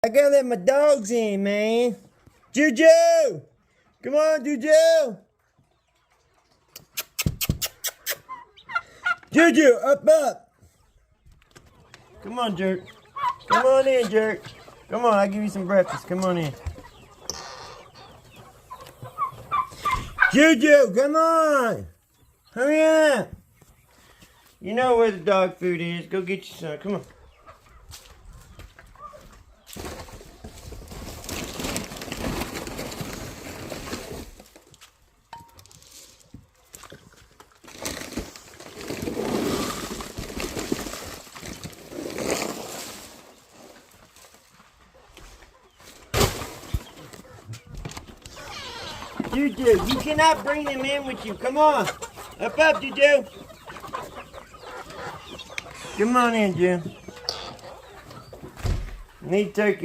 I gotta let my dogs in, man. Juju! Come on, Juju! Juju, up! Come on, jerk. Come on in, jerk. Come on, I'll give you some breakfast. Come on in. Juju, come on! Hurry up! You know where the dog food is. Go get your son. Come on. Juju, you cannot bring them in with you. Come on. Up, Juju. Come on in, Jim. Need turkey.